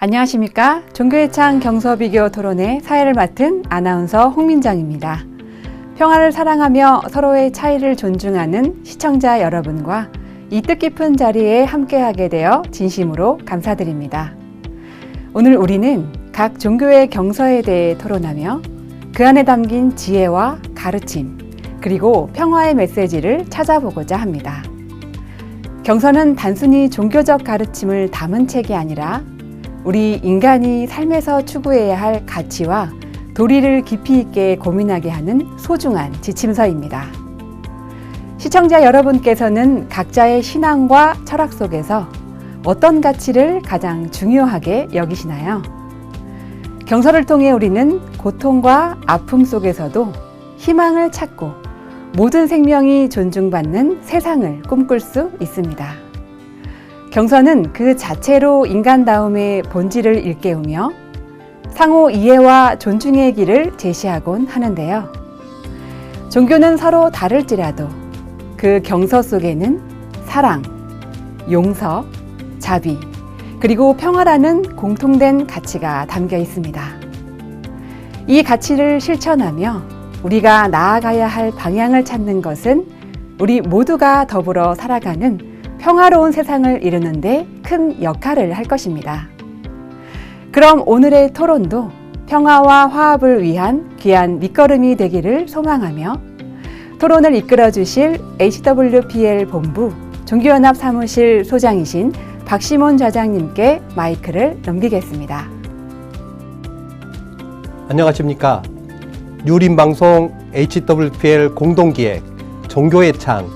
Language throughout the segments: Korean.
안녕하십니까? 종교의 창 경서비교 토론의 사회를 맡은 아나운서 홍민정입니다. 평화를 사랑하며 서로의 차이를 존중하는 시청자 여러분과 이 뜻깊은 자리에 함께하게 되어 진심으로 감사드립니다. 오늘 우리는 각 종교의 경서에 대해 토론하며 그 안에 담긴 지혜와 가르침, 그리고 평화의 메시지를 찾아보고자 합니다. 경서는 단순히 종교적 가르침을 담은 책이 아니라 우리 인간이 삶에서 추구해야 할 가치와 도리를 깊이 있게 고민하게 하는 소중한 지침서입니다. 시청자 여러분께서는 각자의 신앙과 철학 속에서 어떤 가치를 가장 중요하게 여기시나요? 경서를 통해 우리는 고통과 아픔 속에서도 희망을 찾고 모든 생명이 존중받는 세상을 꿈꿀 수 있습니다. 경서는 그 자체로 인간다움의 본질을 일깨우며 상호 이해와 존중의 길을 제시하곤 하는데요. 종교는 서로 다를지라도 그 경서 속에는 사랑, 용서, 자비, 그리고 평화라는 공통된 가치가 담겨 있습니다. 이 가치를 실천하며 우리가 나아가야 할 방향을 찾는 것은 우리 모두가 더불어 살아가는 평화로운 세상을 이루는 데 큰 역할을 할 것입니다. 그럼 오늘의 토론도 평화와 화합을 위한 귀한 밑거름이 되기를 소망하며 토론을 이끌어 주실 HWPL 본부 종교연합 사무실 소장이신 박시몬 좌장님께 마이크를 넘기겠습니다. 안녕하십니까? 유림방송 HWPL 공동기획 종교의 창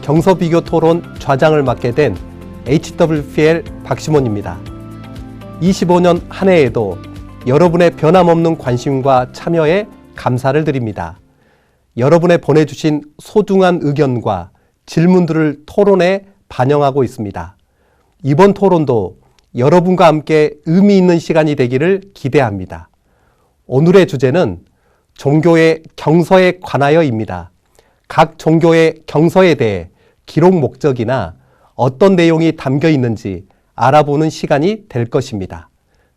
경서비교 토론 좌장을 맡게 된 HWPL 박시몬입니다. 25년 한 해에도 여러분의 변함없는 관심과 참여에 감사를 드립니다. 여러분의 보내주신 소중한 의견과 질문들을 토론에 반영하고 있습니다. 이번 토론도 여러분과 함께 의미 있는 시간이 되기를 기대합니다. 오늘의 주제는 종교의 경서에 관하여입니다. 각 종교의 경서에 대해 기록 목적이나 어떤 내용이 담겨 있는지 알아보는 시간이 될 것입니다.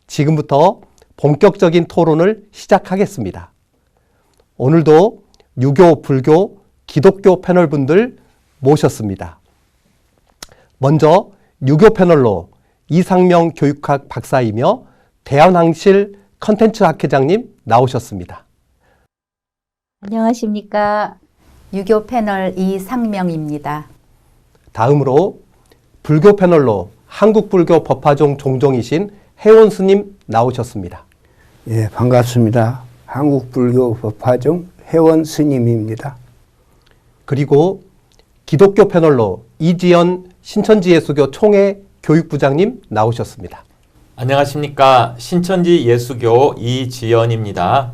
지금부터 본격적인 토론을 시작하겠습니다. 오늘도 유교, 불교, 기독교 패널분들 모셨습니다. 먼저 유교 패널로 이상명 교육학 박사이며 대한항실 컨텐츠 학회장님 나오셨습니다. 안녕하십니까. 유교 패널 이상명입니다. 다음으로 불교 패널로 한국불교 법화종 종종이신 혜원 스님 나오셨습니다. 예, 반갑습니다. 한국불교 법화종 혜원 스님입니다. 그리고 기독교 패널로 이지연 신천지예수교 총회 교육부장님 나오셨습니다. 안녕하십니까. 신천지 예수교 이지연입니다.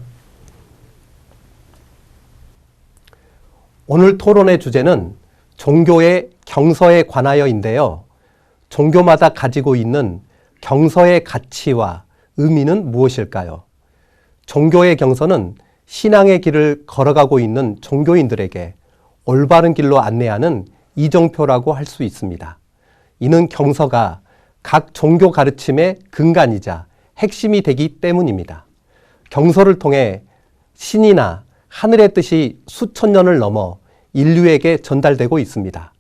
오늘 토론의 주제는 종교의 경서에 관하여인데요. 종교마다 가지고 있는 경서의 가치와 의미는 무엇일까요? 종교의 경서는 신앙의 길을 걸어가고 있는 종교인들에게 올바른 길로 안내하는 이정표라고 할 수 있습니다. 이는 경서가 각 종교 가르침의 근간이자 핵심이 되기 때문입니다. 경서를 통해 신이나 하늘의 뜻이 수천 년을 넘어 인류에게 전달되고 있습니다.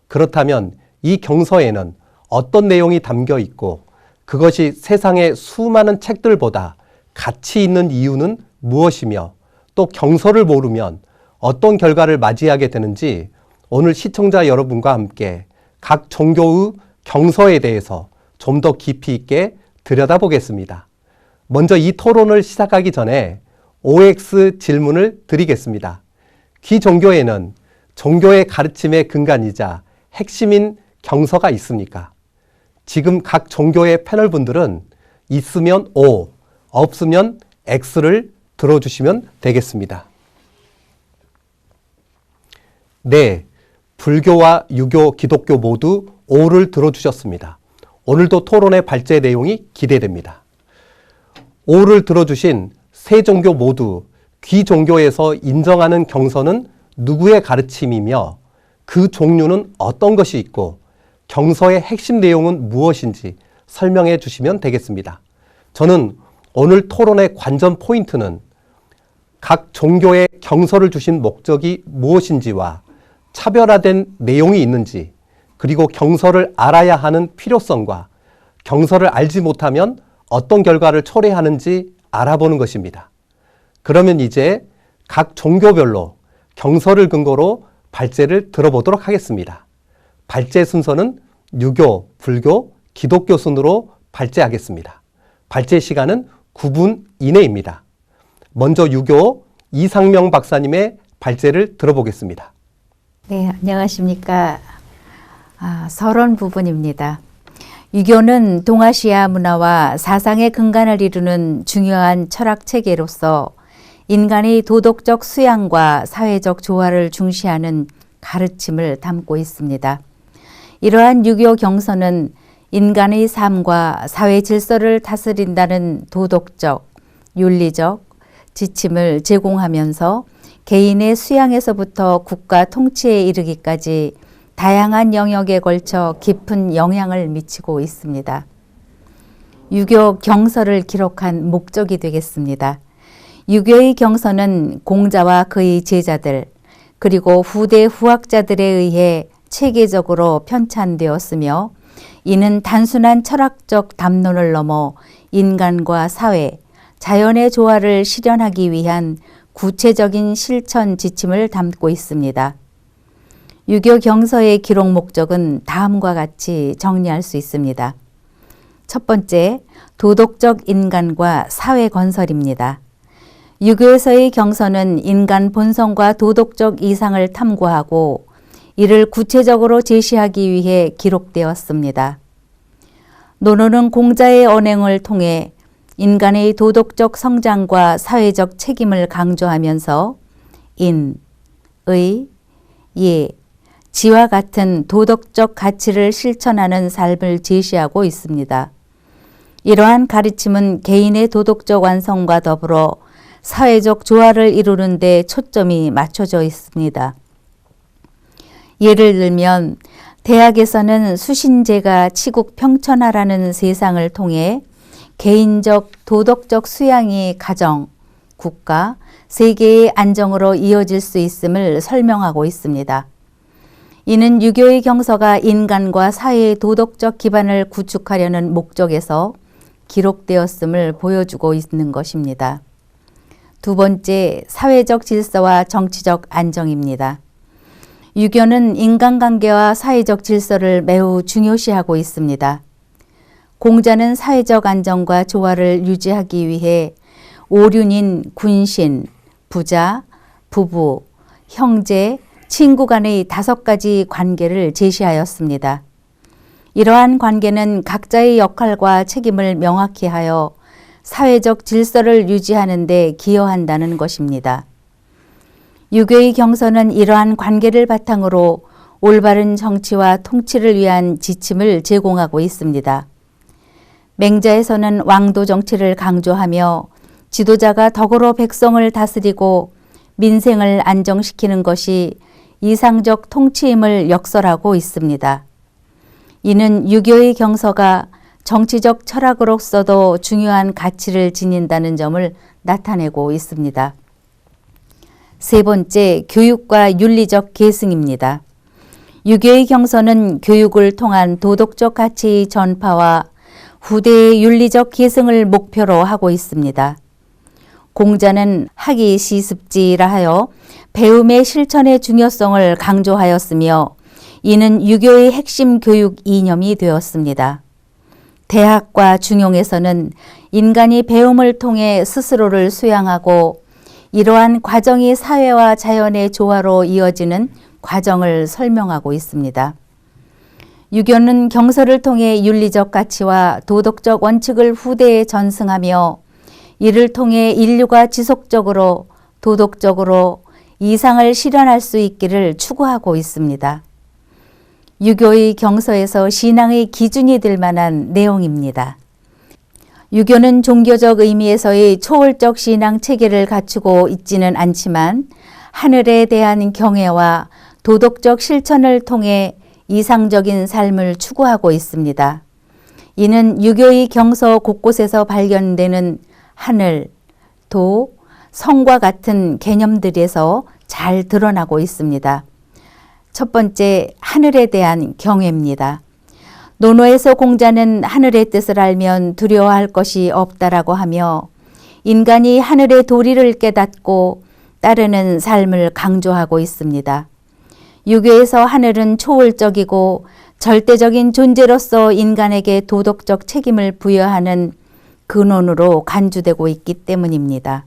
그렇다면 이 경서에는 어떤 내용이 담겨 있고 그것이 세상의 수많은 책들보다 가치 있는 이유는 무엇이며 또 경서를 모르면 어떤 결과를 맞이하게 되는지 오늘 시청자 여러분과 함께 각 종교의 경서에 대해서 좀 더 깊이 있게 들여다보겠습니다. 먼저 이 토론을 시작하기 전에 OX 질문을 드리겠습니다. 귀종교에는 종교의 가르침의 근간이자 핵심인 경서가 있습니까? 지금 각 종교의 패널분들은 있으면 O, 없으면 X를 들어주시면 되겠습니다. 네, 불교와 유교, 기독교 모두 O를 들어주셨습니다. 오늘도 토론의 발제 내용이 기대됩니다. O를 들어주신 세 종교 모두 귀종교에서 인정하는 경서는 누구의 가르침이며 그 종류는 어떤 것이 있고 경서의 핵심 내용은 무엇인지 설명해 주시면 되겠습니다. 저는 오늘 토론의 관전 포인트는 각 종교에 경서를 주신 목적이 무엇인지와 차별화된 내용이 있는지, 그리고 경서를 알아야 하는 필요성과 경서를 알지 못하면 어떤 결과를 초래하는지 알아보는 것입니다. 그러면 이제 각 종교별로 경서를 근거로 발제를 들어보도록 하겠습니다. 발제 순서는 유교, 불교, 기독교 순으로 발제하겠습니다. 발제 시간은 9분 이내입니다. 먼저 유교 이상명 박사님의 발제를 들어보겠습니다. 네, 안녕하십니까. 서론 부분입니다. 유교는 동아시아 문화와 사상의 근간을 이루는 중요한 철학 체계로서 인간의 도덕적 수양과 사회적 조화를 중시하는 가르침을 담고 있습니다. 이러한 유교 경서는 인간의 삶과 사회 질서를 다스린다는 도덕적, 윤리적 지침을 제공하면서 개인의 수양에서부터 국가 통치에 이르기까지 다양한 영역에 걸쳐 깊은 영향을 미치고 있습니다. 유교 경서를 기록한 목적이 되겠습니다. 유교의 경서는 공자와 그의 제자들, 그리고 후대 후학자들에 의해 체계적으로 편찬되었으며, 이는 단순한 철학적 담론을 넘어 인간과 사회, 자연의 조화를 실현하기 위한 구체적인 실천 지침을 담고 있습니다. 유교 경서의 기록 목적은 다음과 같이 정리할 수 있습니다. 첫 번째, 도덕적 인간과 사회 건설입니다. 유교에서의 경서는 인간 본성과 도덕적 이상을 탐구하고 이를 구체적으로 제시하기 위해 기록되었습니다. 논어는 공자의 언행을 통해 인간의 도덕적 성장과 사회적 책임을 강조하면서 인, 의, 예, 지와 같은 도덕적 가치를 실천하는 삶을 제시하고 있습니다. 이러한 가르침은 개인의 도덕적 완성과 더불어 사회적 조화를 이루는 데 초점이 맞춰져 있습니다. 예를 들면 대학에서는 수신제가 치국 평천하라는 세상을 통해 개인적 도덕적 수양이 가정, 국가, 세계의 안정으로 이어질 수 있음을 설명하고 있습니다. 이는 유교의 경서가 인간과 사회의 도덕적 기반을 구축하려는 목적에서 기록되었음을 보여주고 있는 것입니다. 두 번째, 사회적 질서와 정치적 안정입니다. 유교는 인간관계와 사회적 질서를 매우 중요시하고 있습니다. 공자는 사회적 안정과 조화를 유지하기 위해 오륜인 군신, 부자, 부부, 형제, 친구 간의 5가지 관계를 제시하였습니다. 이러한 관계는 각자의 역할과 책임을 명확히 하여 사회적 질서를 유지하는 데 기여한다는 것입니다. 유교의 경서는 이러한 관계를 바탕으로 올바른 정치와 통치를 위한 지침을 제공하고 있습니다. 맹자에서는 왕도 정치를 강조하며 지도자가 덕으로 백성을 다스리고 민생을 안정시키는 것이 이상적 통치임을 역설하고 있습니다. 이는 유교의 경서가 정치적 철학으로서도 중요한 가치를 지닌다는 점을 나타내고 있습니다. 세 번째, 교육과 윤리적 계승입니다. 유교의 경서는 교육을 통한 도덕적 가치의 전파와 후대의 윤리적 계승을 목표로 하고 있습니다. 공자는 학이 시습지라 하여 배움의 실천의 중요성을 강조하였으며 이는 유교의 핵심 교육 이념이 되었습니다. 대학과 중용에서는 인간이 배움을 통해 스스로를 수양하고 이러한 과정이 사회와 자연의 조화로 이어지는 과정을 설명하고 있습니다. 유교는 경서를 통해 윤리적 가치와 도덕적 원칙을 후대에 전승하며 이를 통해 인류가 지속적으로 도덕적으로 이상을 실현할 수 있기를 추구하고 있습니다. 유교의 경서에서 신앙의 기준이 될 만한 내용입니다. 유교는 종교적 의미에서의 초월적 신앙 체계를 갖추고 있지는 않지만 하늘에 대한 경외와 도덕적 실천을 통해 이상적인 삶을 추구하고 있습니다. 이는 유교의 경서 곳곳에서 발견되는 하늘, 도, 성과 같은 개념들에서 잘 드러나고 있습니다. 첫 번째, 하늘에 대한 경외입니다. 논어에서 공자는 하늘의 뜻을 알면 두려워할 것이 없다라고 하며 인간이 하늘의 도리를 깨닫고 따르는 삶을 강조하고 있습니다. 유교에서 하늘은 초월적이고 절대적인 존재로서 인간에게 도덕적 책임을 부여하는 근원으로 간주되고 있기 때문입니다.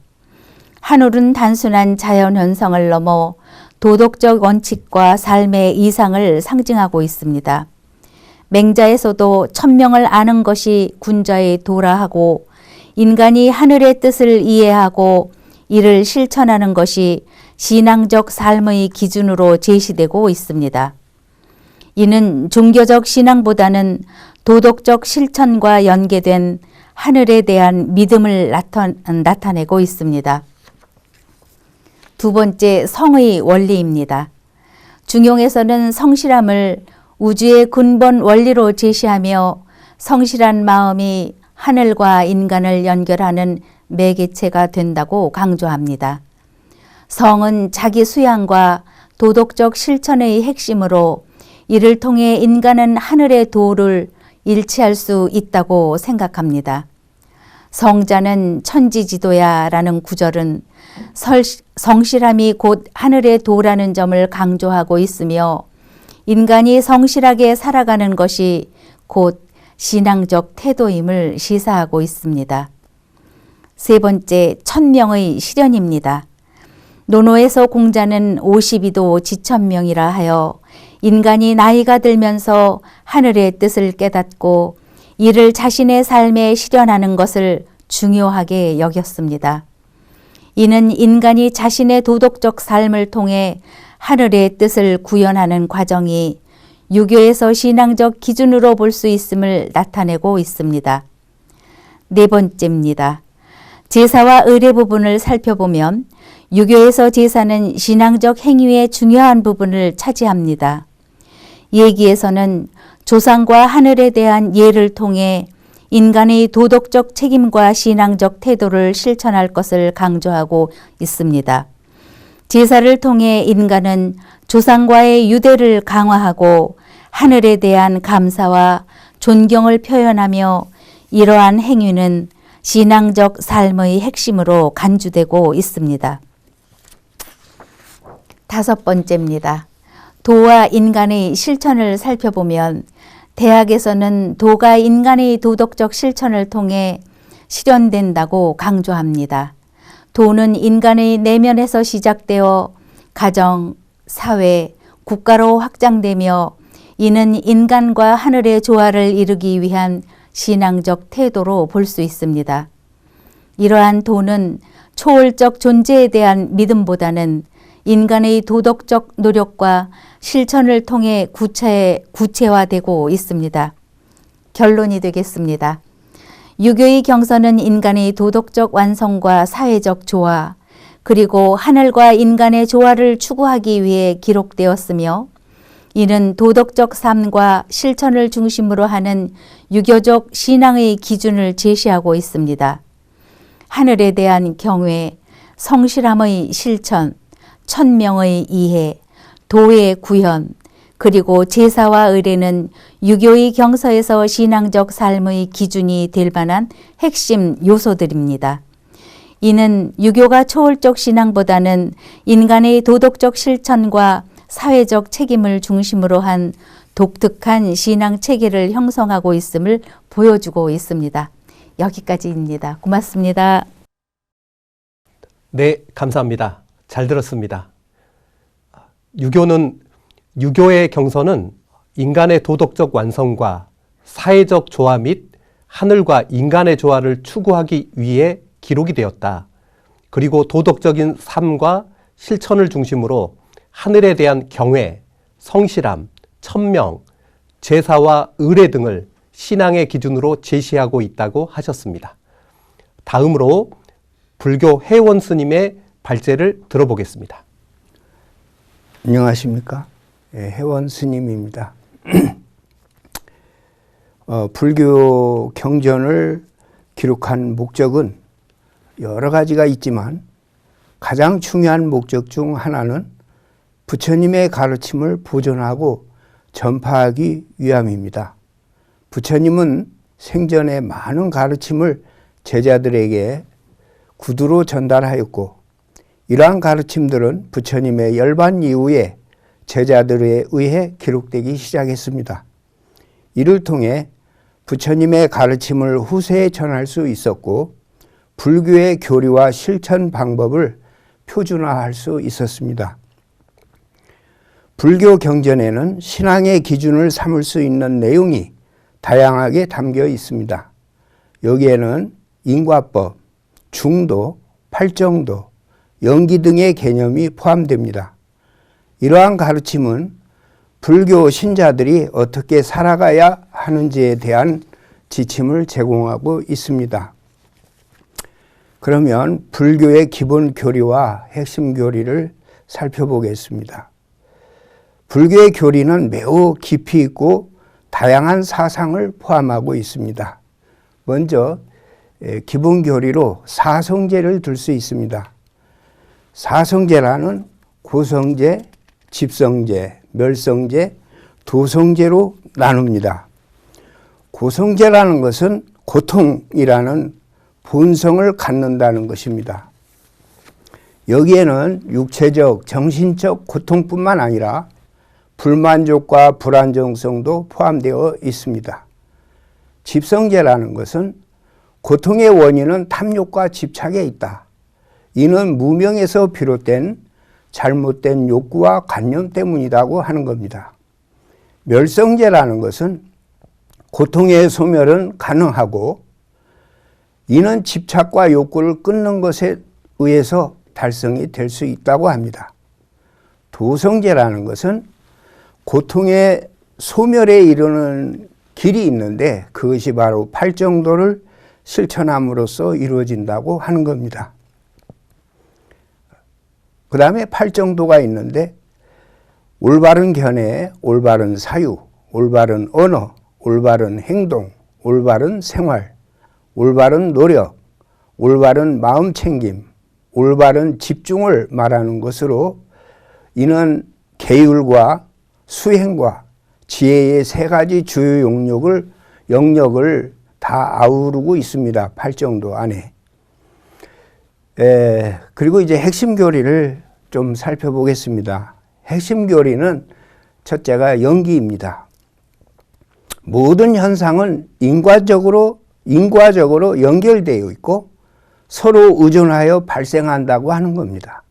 하늘은 단순한 자연현상을 넘어 도덕적 원칙과 삶의 이상을 상징하고 있습니다. 맹자에서도 천명을 아는 것이 군자의 도라 하고 인간이 하늘의 뜻을 이해하고 이를 실천하는 것이 신앙적 삶의 기준으로 제시되고 있습니다. 이는 종교적 신앙보다는 도덕적 실천과 연계된 하늘에 대한 믿음을 나타내고 있습니다. 두 번째, 성의 원리입니다. 중용에서는 성실함을 우주의 근본 원리로 제시하며 성실한 마음이 하늘과 인간을 연결하는 매개체가 된다고 강조합니다. 성은 자기 수양과 도덕적 실천의 핵심으로 이를 통해 인간은 하늘의 도를 일치할 수 있다고 생각합니다. 성자는 천지지도야 라는 구절은 성실함이 곧 하늘의 도라는 점을 강조하고 있으며 인간이 성실하게 살아가는 것이 곧 신앙적 태도임을 시사하고 있습니다. 세 번째, 천명의 실현입니다. 논어에서 공자는 52도 지천명이라 하여 인간이 나이가 들면서 하늘의 뜻을 깨닫고 이를 자신의 삶에 실현하는 것을 중요하게 여겼습니다. 이는 인간이 자신의 도덕적 삶을 통해 하늘의 뜻을 구현하는 과정이 유교에서 신앙적 기준으로 볼 수 있음을 나타내고 있습니다. 네 번째입니다. 제사와 의례 부분을 살펴보면 유교에서 제사는 신앙적 행위의 중요한 부분을 차지합니다. 예기에서는 조상과 하늘에 대한 예를 통해 인간의 도덕적 책임과 신앙적 태도를 실천할 것을 강조하고 있습니다. 제사를 통해 인간은 조상과의 유대를 강화하고 하늘에 대한 감사와 존경을 표현하며 이러한 행위는 신앙적 삶의 핵심으로 간주되고 있습니다. 다섯 번째입니다. 도와 인간의 실천을 살펴보면 대학에서는 도가 인간의 도덕적 실천을 통해 실현된다고 강조합니다. 도는 인간의 내면에서 시작되어 가정, 사회, 국가로 확장되며 이는 인간과 하늘의 조화를 이루기 위한 신앙적 태도로 볼 수 있습니다. 이러한 도는 초월적 존재에 대한 믿음보다는 인간의 도덕적 노력과 실천을 통해 구체화되고 있습니다. 결론이 되겠습니다. 유교의 경서는 인간의 도덕적 완성과 사회적 조화, 그리고 하늘과 인간의 조화를 추구하기 위해 기록되었으며 이는 도덕적 삶과 실천을 중심으로 하는 유교적 신앙의 기준을 제시하고 있습니다. 하늘에 대한 경외, 성실함의 실천, 천명의 이해, 도의 구현, 그리고 제사와 의례는 유교의 경서에서 신앙적 삶의 기준이 될 만한 핵심 요소들입니다. 이는 유교가 초월적 신앙보다는 인간의 도덕적 실천과 사회적 책임을 중심으로 한 독특한 신앙 체계를 형성하고 있음을 보여주고 있습니다. 여기까지입니다. 고맙습니다. 네, 감사합니다. 잘 들었습니다. 유교의 경서는 인간의 도덕적 완성과 사회적 조화 및 하늘과 인간의 조화를 추구하기 위해 기록이 되었다. 그리고 도덕적인 삶과 실천을 중심으로 하늘에 대한 경외, 성실함, 천명, 제사와 의례 등을 신앙의 기준으로 제시하고 있다고 하셨습니다. 다음으로 불교 회원 스님의 발제를 들어보겠습니다. 안녕하십니까? 회원 스님입니다. 불교 경전을 기록한 목적은 여러 가지가 있지만 가장 중요한 목적 중 하나는 부처님의 가르침을 보존하고 전파하기 위함입니다. 부처님은 생전에 많은 가르침을 제자들에게 구두로 전달하였고 이러한 가르침들은 부처님의 열반 이후에 제자들에 의해 기록되기 시작했습니다. 이를 통해 부처님의 가르침을 후세에 전할 수 있었고 불교의 교리와 실천 방법을 표준화할 수 있었습니다. 불교 경전에는 신앙의 기준을 삼을 수 있는 내용이 다양하게 담겨 있습니다. 여기에는 인과법, 중도, 팔정도, 연기 등의 개념이 포함됩니다. 이러한 가르침은 불교 신자들이 어떻게 살아가야 하는지에 대한 지침을 제공하고 있습니다. 그러면 불교의 기본 교리와 핵심 교리를 살펴보겠습니다. 불교의 교리는 매우 깊이 있고 다양한 사상을 포함하고 있습니다. 먼저 기본 교리로 사성제를 들 수 있습니다. 사성제라는 고성제, 집성제, 멸성제, 도성제로 나눕니다. 고성제라는 것은 고통이라는 본성을 갖는다는 것입니다. 여기에는 육체적, 정신적 고통뿐만 아니라 불만족과 불안정성도 포함되어 있습니다. 집성제라는 것은 고통의 원인은 탐욕과 집착에 있다. 이는 무명에서 비롯된 잘못된 욕구와 관념 때문이라고 하는 겁니다. 멸성제라는 것은 고통의 소멸은 가능하고 이는 집착과 욕구를 끊는 것에 의해서 달성이 될 수 있다고 합니다. 도성제라는 것은 고통의 소멸에 이르는 길이 있는데 그것이 바로 팔정도를 실천함으로써 이루어진다고 하는 겁니다. 그 다음에 팔정도가 있는데 올바른 견해, 올바른 사유, 올바른 언어, 올바른 행동, 올바른 생활, 올바른 노력, 올바른 마음챙김, 올바른 집중을 말하는 것으로 이는 계율과 수행과 지혜의 세 가지 주요 영역을 다 아우르고 있습니다. 팔정도 안에. 그리고 이제 핵심 교리를 좀 살펴보겠습니다. 핵심 교리는 첫째가 연기입니다. 모든 현상은 인과적으로 연결되어 있고 서로 의존하여 발생한다고 하는 겁니다.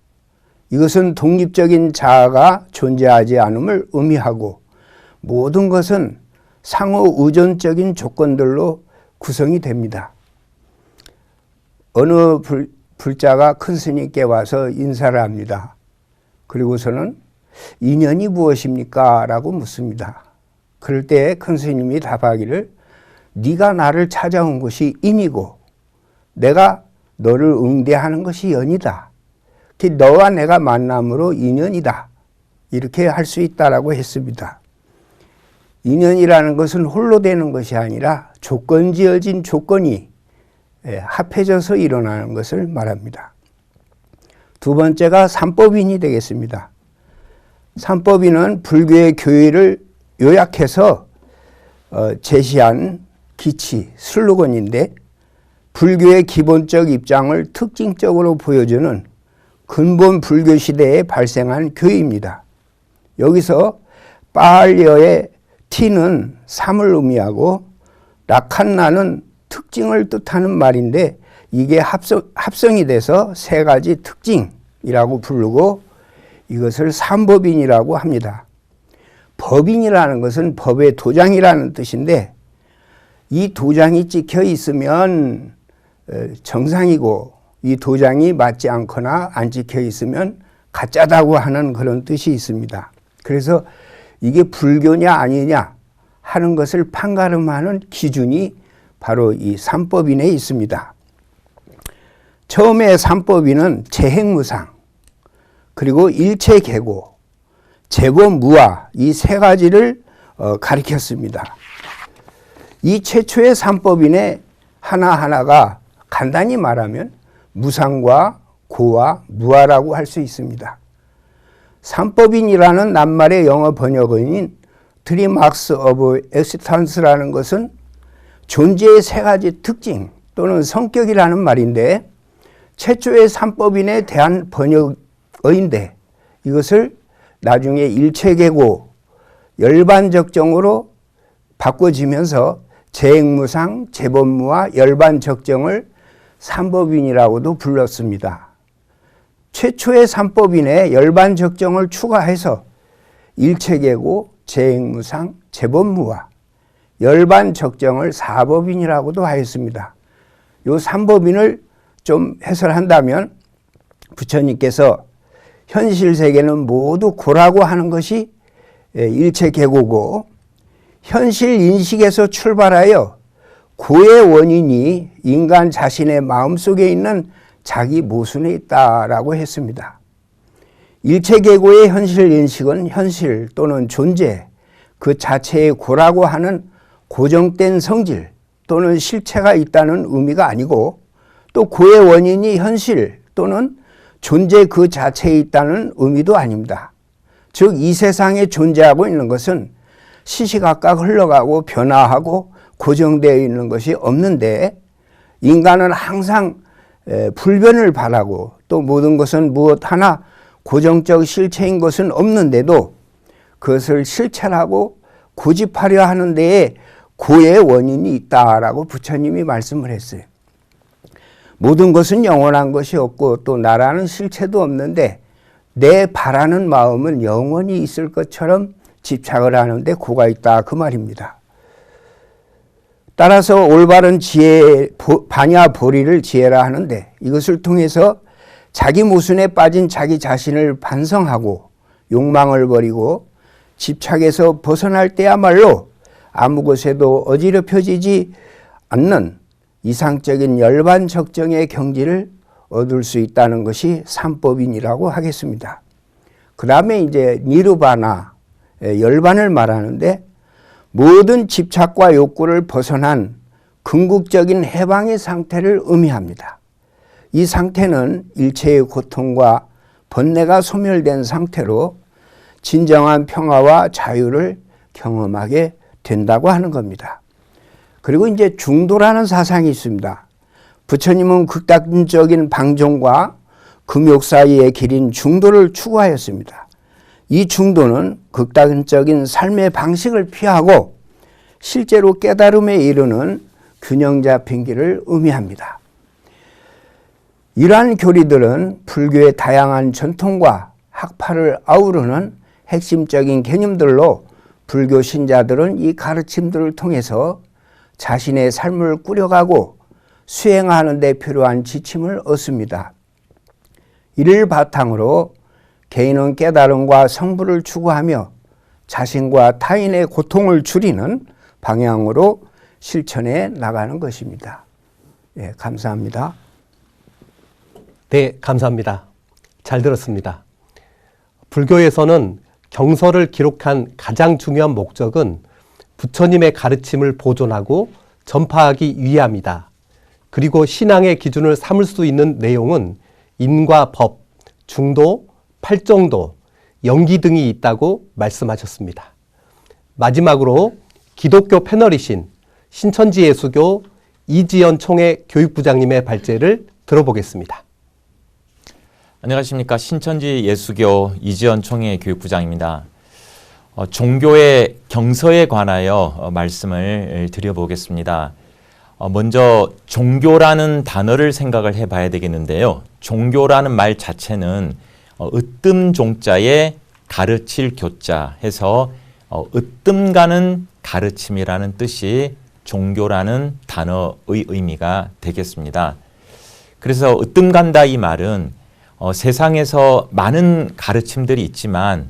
이것은 독립적인 자아가 존재하지 않음을 의미하고 모든 것은 상호 의존적인 조건들로 구성이 됩니다. 어느 불자가 큰 스님께 와서 인사를 합니다. 그리고서는 인연이 무엇입니까? 라고 묻습니다. 그럴 때 큰 스님이 답하기를 네가 나를 찾아온 것이 인이고 내가 너를 응대하는 것이 연이다. 너와 내가 만남으로 인연이다. 이렇게 할 수 있다라고 했습니다. 인연이라는 것은 홀로 되는 것이 아니라 조건지어진 조건이 합해져서 일어나는 것을 말합니다. 두 번째가 삼법인이 되겠습니다. 삼법인은 불교의 교리를 요약해서 제시한 기치, 슬로건인데 불교의 기본적 입장을 특징적으로 보여주는 근본 불교 시대에 발생한 교리입니다. 여기서 빠알려의 티는 삼을 의미하고 라칸나는 특징을 뜻하는 말인데 이게 합성이 돼서 세 가지 특징이라고 부르고 이것을 삼법인이라고 합니다. 법인이라는 것은 법의 도장이라는 뜻인데 이 도장이 찍혀 있으면 정상이고 이 도장이 맞지 않거나 안 찍혀 있으면 가짜다고 하는 그런 뜻이 있습니다. 그래서 이게 불교냐 아니냐 하는 것을 판가름하는 기준이 바로 이 삼법인에 있습니다. 처음에 삼법인은 재행무상, 그리고 일체계고, 재고무아 이 세 가지를 가리켰습니다. 이 최초의 삼법인의 하나하나가 간단히 말하면 무상과 고와 무아라고 할 수 있습니다. 삼법인이라는 낱말의 영어 번역어인 드리막스 오브 엑시스턴스라는 것은 존재의 세 가지 특징 또는 성격이라는 말인데, 최초의 삼법인에 대한 번역어인데 이것을 나중에 일체계고 열반적정으로 바꿔지면서 재행무상, 재범무와 열반적정을 삼법인이라고도 불렀습니다. 최초의 삼법인에 열반적정을 추가해서 일체계고, 재행무상, 재범무와 열반적정을 사법인이라고도 하였습니다. 이 삼법인을 좀 해설한다면 부처님께서 현실 세계는 모두 고라고 하는 것이 일체계고고, 현실 인식에서 출발하여 고의 원인이 인간 자신의 마음속에 있는 자기 모순에 있다라고 했습니다. 일체계고의 현실 인식은 현실 또는 존재 그 자체의 고라고 하는 고정된 성질 또는 실체가 있다는 의미가 아니고, 또 고의 원인이 현실 또는 존재 그 자체에 있다는 의미도 아닙니다. 즉 이 세상에 존재하고 있는 것은 시시각각 흘러가고 변화하고 고정되어 있는 것이 없는데, 인간은 항상 불변을 바라고 또 모든 것은 무엇 하나 고정적 실체인 것은 없는데도 그것을 실체라고 고집하려 하는 데에 고의 원인이 있다라고 부처님이 말씀을 했어요. 모든 것은 영원한 것이 없고 또 나라는 실체도 없는데 내 바라는 마음은 영원히 있을 것처럼 집착을 하는데 고가 있다, 그 말입니다. 따라서 올바른 지혜, 반야보리를 지혜라 하는데, 이것을 통해서 자기 모순에 빠진 자기 자신을 반성하고 욕망을 버리고 집착에서 벗어날 때야말로 아무 것에도 어지럽혀지지 않는 이상적인 열반적정의 경지를 얻을 수 있다는 것이 삼법인이라고 하겠습니다. 그 다음에 이제 니르바나, 열반을 말하는데, 모든 집착과 욕구를 벗어난 궁극적인 해방의 상태를 의미합니다. 이 상태는 일체의 고통과 번뇌가 소멸된 상태로 진정한 평화와 자유를 경험하게 된다고 하는 겁니다. 그리고 이제 중도라는 사상이 있습니다. 부처님은 극단적인 방종과 금욕 사이의 길인 중도를 추구하였습니다. 이 중도는 극단적인 삶의 방식을 피하고 실제로 깨달음에 이르는 균형 잡힌 길을 의미합니다. 이러한 교리들은 불교의 다양한 전통과 학파를 아우르는 핵심적인 개념들로 불교 신자들은 이 가르침들을 통해서 자신의 삶을 꾸려가고 수행하는 데 필요한 지침을 얻습니다. 이를 바탕으로 개인은 깨달음과 성불을 추구하며 자신과 타인의 고통을 줄이는 방향으로 실천해 나가는 것입니다. 예, 감사합니다. 네, 감사합니다. 잘 들었습니다. 불교에서는 경서를 기록한 가장 중요한 목적은 부처님의 가르침을 보존하고 전파하기 위함이다. 그리고 신앙의 기준을 삼을 수 있는 내용은 인과 법, 중도, 팔정도, 영기 등이 있다고 말씀하셨습니다. 마지막으로 기독교 패널이신 신천지 예수교 이지연 총회 교육부장님의 발제를 들어보겠습니다. 안녕하십니까. 신천지 예수교 이지연 총회 교육부장입니다. 종교의 경서에 관하여 말씀을 드려보겠습니다. 먼저 종교라는 단어를 생각을 해봐야 되겠는데요. 종교라는 말 자체는 으뜸 종자에 가르칠 교자 해서 으뜸가는 가르침이라는 뜻이 종교라는 단어의 의미가 되겠습니다. 그래서 으뜸간다 이 말은 세상에서 많은 가르침들이 있지만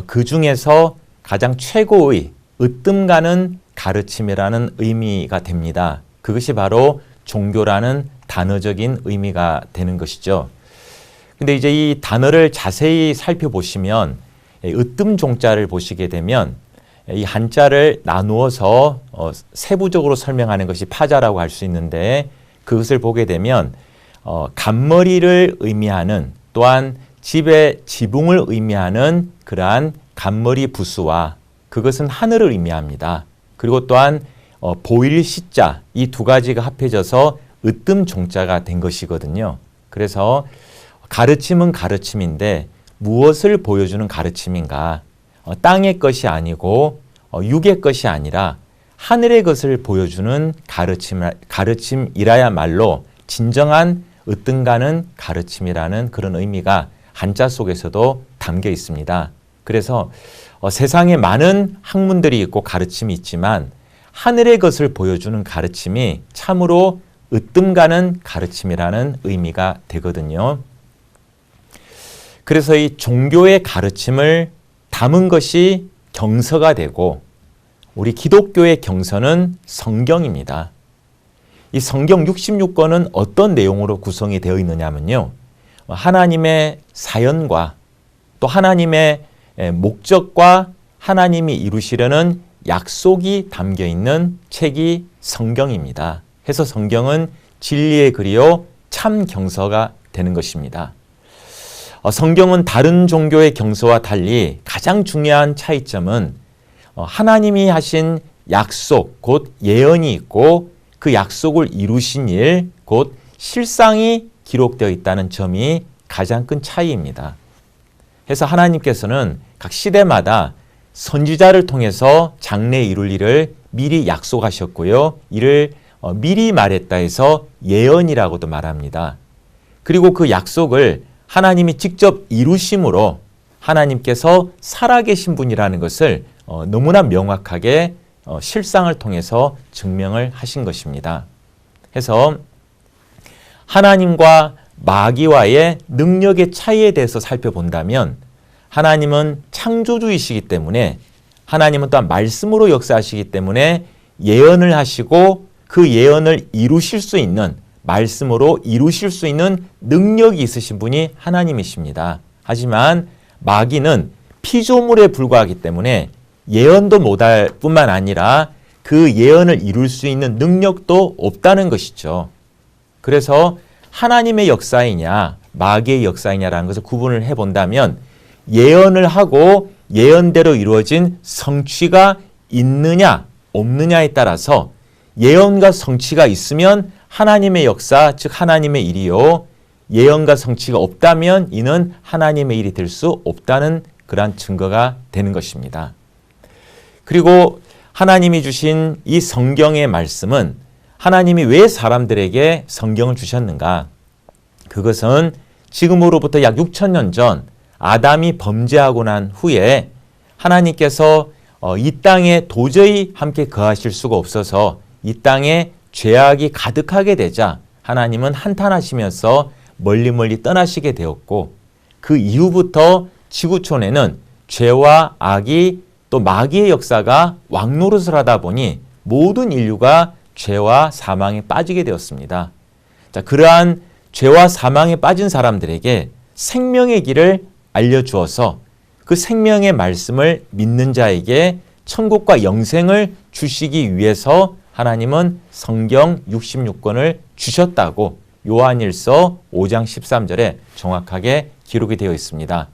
그 중에서 가장 최고의 으뜸가는 가르침이라는 의미가 됩니다. 그것이 바로 종교라는 단어적인 의미가 되는 것이죠. 근데 이제 이 단어를 자세히 살펴보시면 으뜸 종자를 보시게 되면 이 한자를 나누어서 세부적으로 설명하는 것이 파자라고 할 수 있는데 그것을 보게 되면 간머리를 의미하는 또한 집의 지붕을 의미하는 그러한 간머리 부수와 그것은 하늘을 의미합니다. 그리고 또한 보일 시자 이 두 가지가 합해져서 으뜸 종자가 된 것이거든요. 그래서 가르침은 가르침인데 무엇을 보여주는 가르침인가? 땅의 것이 아니고 육의 것이 아니라 하늘의 것을 보여주는 가르침이라야말로 진정한 으뜸가는 가르침이라는 그런 의미가 한자 속에서도 담겨 있습니다. 그래서 세상에 많은 학문들이 있고 가르침이 있지만 하늘의 것을 보여주는 가르침이 참으로 으뜸가는 가르침이라는 의미가 되거든요. 그래서 이 종교의 가르침을 담은 것이 경서가 되고 우리 기독교의 경서는 성경입니다. 이 성경 66권은 어떤 내용으로 구성이 되어 있느냐면요. 하나님의 사연과 또 하나님의 목적과 하나님이 이루시려는 약속이 담겨 있는 책이 성경입니다. 해서 성경은 진리의 글이요 참 경서가 되는 것입니다. 성경은 다른 종교의 경서와 달리 가장 중요한 차이점은 하나님이 하신 약속, 곧 예언이 있고 그 약속을 이루신 일, 곧 실상이 기록되어 있다는 점이 가장 큰 차이입니다. 해서 하나님께서는 각 시대마다 선지자를 통해서 장래에 이룰 일을 미리 약속하셨고요. 이를 미리 말했다 해서 예언이라고도 말합니다. 그리고 그 약속을 하나님이 직접 이루심으로 하나님께서 살아계신 분이라는 것을 너무나 명확하게 실상을 통해서 증명을 하신 것입니다. 해서 하나님과 마귀와의 능력의 차이에 대해서 살펴본다면 하나님은 창조주이시기 때문에 하나님은 또한 말씀으로 역사하시기 때문에 예언을 하시고 그 예언을 이루실 수 있는 말씀으로 이루실 수 있는 능력이 있으신 분이 하나님이십니다. 하지만 마귀는 피조물에 불과하기 때문에 예언도 못할 뿐만 아니라 그 예언을 이룰 수 있는 능력도 없다는 것이죠. 그래서 하나님의 역사이냐 마귀의 역사이냐라는 것을 구분을 해본다면 예언을 하고 예언대로 이루어진 성취가 있느냐 없느냐에 따라서 예언과 성취가 있으면 하나님의 역사, 즉 하나님의 일이요. 예언과 성취가 없다면 이는 하나님의 일이 될 수 없다는 그러한 증거가 되는 것입니다. 그리고 하나님이 주신 이 성경의 말씀은 하나님이 왜 사람들에게 성경을 주셨는가? 그것은 지금으로부터 약 6,000년 전 아담이 범죄하고 난 후에 하나님께서 이 땅에 도저히 함께 거하실 수가 없어서 이 땅에 죄악이 가득하게 되자 하나님은 한탄하시면서 멀리 떠나시게 되었고 그 이후부터 지구촌에는 죄와 악이 또 마귀의 역사가 왕노릇을 하다 보니 모든 인류가 죄와 사망에 빠지게 되었습니다. 자, 그러한 죄와 사망에 빠진 사람들에게 생명의 길을 알려주어서 그 생명의 말씀을 믿는 자에게 천국과 영생을 주시기 위해서 하나님은 성경 66권을 주셨다고 요한일서 5장 13절에 정확하게 기록이 되어 있습니다.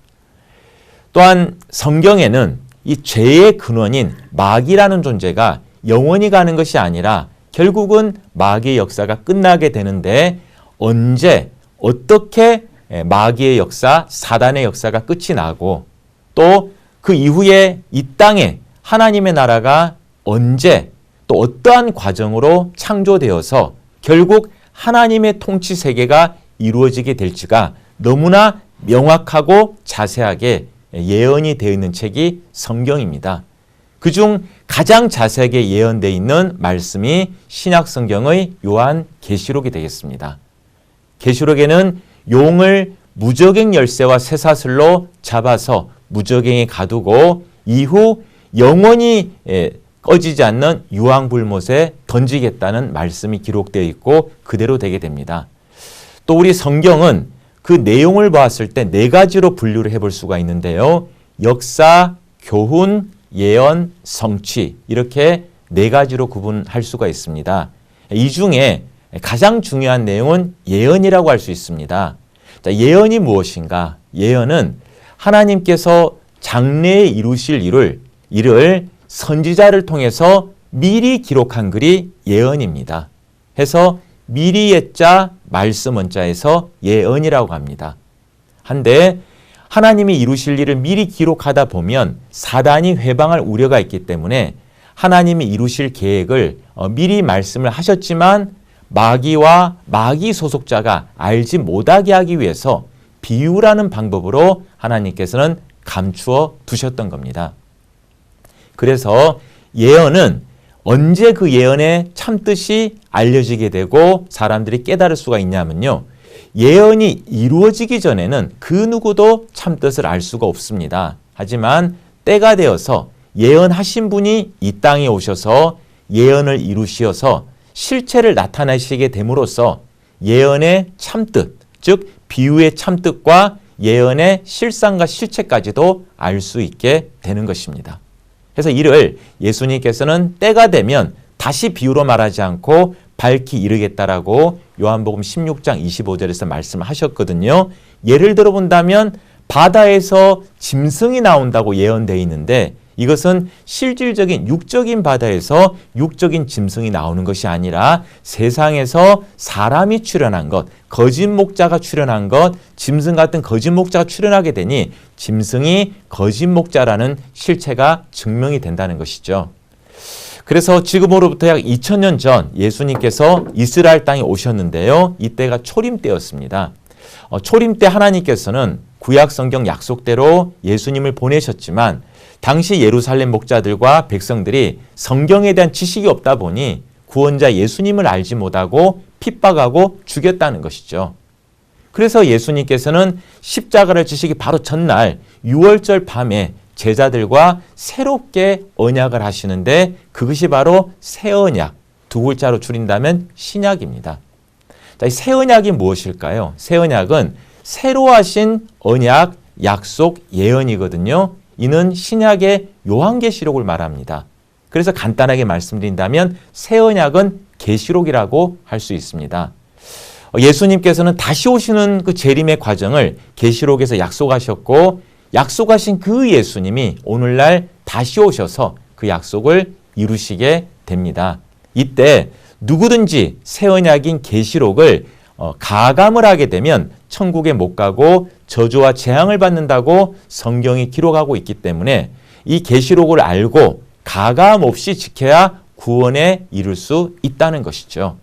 또한 성경에는 이 죄의 근원인 마귀라는 존재가 영원히 가는 것이 아니라 결국은 마귀의 역사가 끝나게 되는데 언제 어떻게 마귀의 역사, 사단의 역사가 끝이 나고 또 그 이후에 이 땅에 하나님의 나라가 언제 또 어떠한 과정으로 창조되어서 결국 하나님의 통치 세계가 이루어지게 될지가 너무나 명확하고 자세하게 예언이 되어 있는 책이 성경입니다. 그중 가장 자세하게 예언되어 있는 말씀이 신약 성경의 요한계시록이 되겠습니다. 계시록에는 용을 무저갱 열쇠와 쇠사슬로 잡아서 무저갱에 가두고 이후 영원히 꺼지지 않는 유황불못에 던지겠다는 말씀이 기록되어 있고 그대로 되게 됩니다. 또 우리 성경은 그 내용을 보았을 때 네 가지로 분류를 해볼 수가 있는데요. 역사, 교훈, 예언, 성취 이렇게 네 가지로 구분할 수가 있습니다. 이 중에 가장 중요한 내용은 예언이라고 할 수 있습니다. 자, 예언이 무엇인가? 예언은 하나님께서 장래에 이루실 일을 선지자를 통해서 미리 기록한 글이 예언입니다. 해서 미리 예자 말씀 원자에서 예언이라고 합니다. 한데 하나님이 이루실 일을 미리 기록하다 보면 사단이 회방할 우려가 있기 때문에 하나님이 이루실 계획을 미리 말씀을 하셨지만 마귀와 마귀 소속자가 알지 못하게 하기 위해서 비유라는 방법으로 하나님께서는 감추어 두셨던 겁니다. 그래서 예언은 언제 그 예언의 참뜻이 알려지게 되고 사람들이 깨달을 수가 있냐면요. 예언이 이루어지기 전에는 그 누구도 참뜻을 알 수가 없습니다. 하지만 때가 되어서 예언하신 분이 이 땅에 오셔서 예언을 이루시어서 실체를 나타내시게 됨으로써 예언의 참뜻, 즉 비유의 참뜻과 예언의 실상과 실체까지도 알 수 있게 되는 것입니다. 그래서 이를 예수님께서는 때가 되면 다시 비유로 말하지 않고 밝히 이르겠다라고 요한복음 16장 25절에서 말씀하셨거든요. 예를 들어 본다면 바다에서 짐승이 나온다고 예언되어 있는데 이것은 실질적인 육적인 바다에서 육적인 짐승이 나오는 것이 아니라 세상에서 사람이 출현한 것, 거짓 목자가 출현한 것, 짐승 같은 거짓 목자가 출현하게 되니 짐승이 거짓 목자라는 실체가 증명이 된다는 것이죠. 그래서 지금으로부터 약 2000년 전 예수님께서 이스라엘 땅에 오셨는데요. 이때가 초림 때였습니다. 초림 때 하나님께서는 구약 성경 약속대로 예수님을 보내셨지만 당시 예루살렘 목자들과 백성들이 성경에 대한 지식이 없다 보니 구원자 예수님을 알지 못하고 핍박하고 죽였다는 것이죠. 그래서 예수님께서는 십자가를 지시기 바로 전날 6월절 밤에 제자들과 새롭게 언약을 하시는데 그것이 바로 새 언약, 두 글자로 줄인다면 신약입니다. 자, 이 새 언약이 무엇일까요? 새 언약은 새로 하신 언약, 약속, 예언이거든요. 이는 신약의 요한계시록을 말합니다. 그래서 간단하게 말씀드린다면 새 언약은 계시록이라고 할 수 있습니다. 예수님께서는 다시 오시는 그 재림의 과정을 계시록에서 약속하셨고 약속하신 그 예수님이 오늘날 다시 오셔서 그 약속을 이루시게 됩니다. 이때 누구든지 새 언약인 계시록을 가감을 하게 되면 천국에 못 가고 저주와 재앙을 받는다고 성경이 기록하고 있기 때문에 이 계시록을 알고 가감 없이 지켜야 구원에 이룰 수 있다는 것이죠.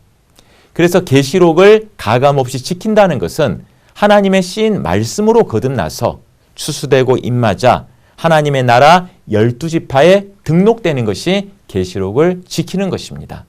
그래서 계시록을 가감 없이 지킨다는 것은 하나님의 신 말씀으로 거듭나서 추수되고 임하자 하나님의 나라 12지파에 등록되는 것이 계시록을 지키는 것입니다.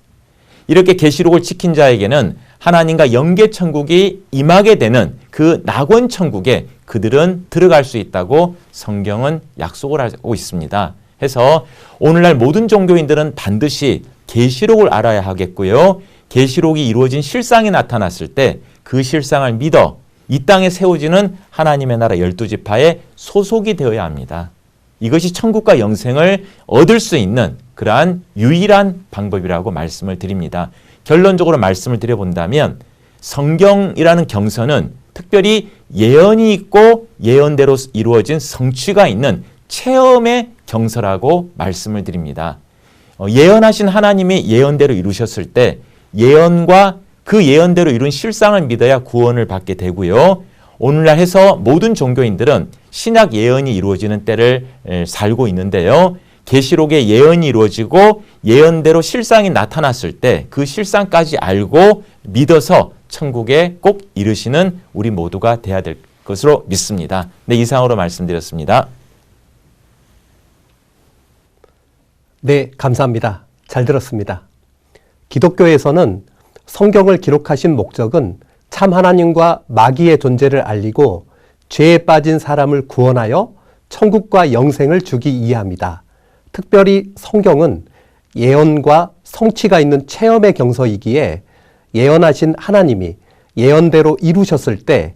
이렇게 계시록을 지킨 자에게는 하나님과 영계 천국이 임하게 되는 그 낙원 천국에 그들은 들어갈 수 있다고 성경은 약속을 하고 있습니다. 해서 오늘날 모든 종교인들은 반드시 계시록을 알아야 하겠고요. 계시록이 이루어진 실상이 나타났을 때 그 실상을 믿어 이 땅에 세워지는 하나님의 나라 12지파에 소속이 되어야 합니다. 이것이 천국과 영생을 얻을 수 있는 그러한 유일한 방법이라고 말씀을 드립니다. 결론적으로 말씀을 드려본다면 성경이라는 경서는 특별히 예언이 있고 예언대로 이루어진 성취가 있는 체험의 경서라고 말씀을 드립니다. 예언하신 하나님이 예언대로 이루셨을 때 예언과 그 예언대로 이룬 실상을 믿어야 구원을 받게 되고요. 오늘날 해서 모든 종교인들은 신약 예언이 이루어지는 때를 살고 있는데요. 계시록의 예언이 이루어지고 예언대로 실상이 나타났을 때 그 실상까지 알고 믿어서 천국에 꼭 이르시는 우리 모두가 돼야 될 것으로 믿습니다. 네, 이상으로 말씀드렸습니다. 네, 감사합니다. 잘 들었습니다. 기독교에서는 성경을 기록하신 목적은 참 하나님과 마귀의 존재를 알리고 죄에 빠진 사람을 구원하여 천국과 영생을 주기 위함이다. 특별히 성경은 예언과 성취가 있는 체험의 경서이기에 예언하신 하나님이 예언대로 이루셨을 때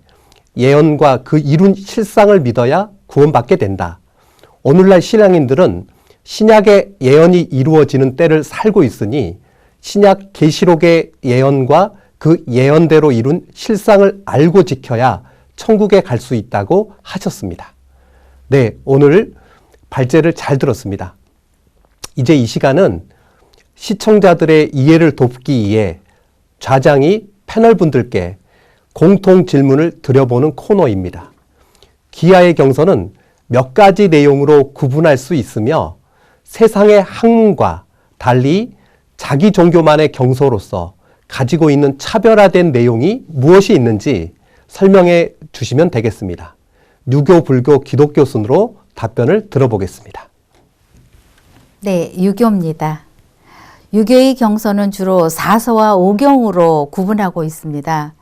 예언과 그 이룬 실상을 믿어야 구원받게 된다. 오늘날 신앙인들은 신약의 예언이 이루어지는 때를 살고 있으니 신약 계시록의 예언과 그 예언대로 이룬 실상을 알고 지켜야 천국에 갈 수 있다고 하셨습니다. 네, 오늘 발제를 잘 들었습니다. 이제 이 시간은 시청자들의 이해를 돕기 위해 좌장이 패널분들께 공통 질문을 드려보는 코너입니다. 기아의 경서는 몇 가지 내용으로 구분할 수 있으며 세상의 학문과 달리 자기 종교만의 경서로서 가지고 있는 차별화된 내용이 무엇이 있는지 설명해 주시면 되겠습니다. 유교, 불교, 기독교 순으로 답변을 들어보겠습니다. 네, 유교입니다. 유교의 경서는 주로 사서와 오경으로 구분하고 있습니다.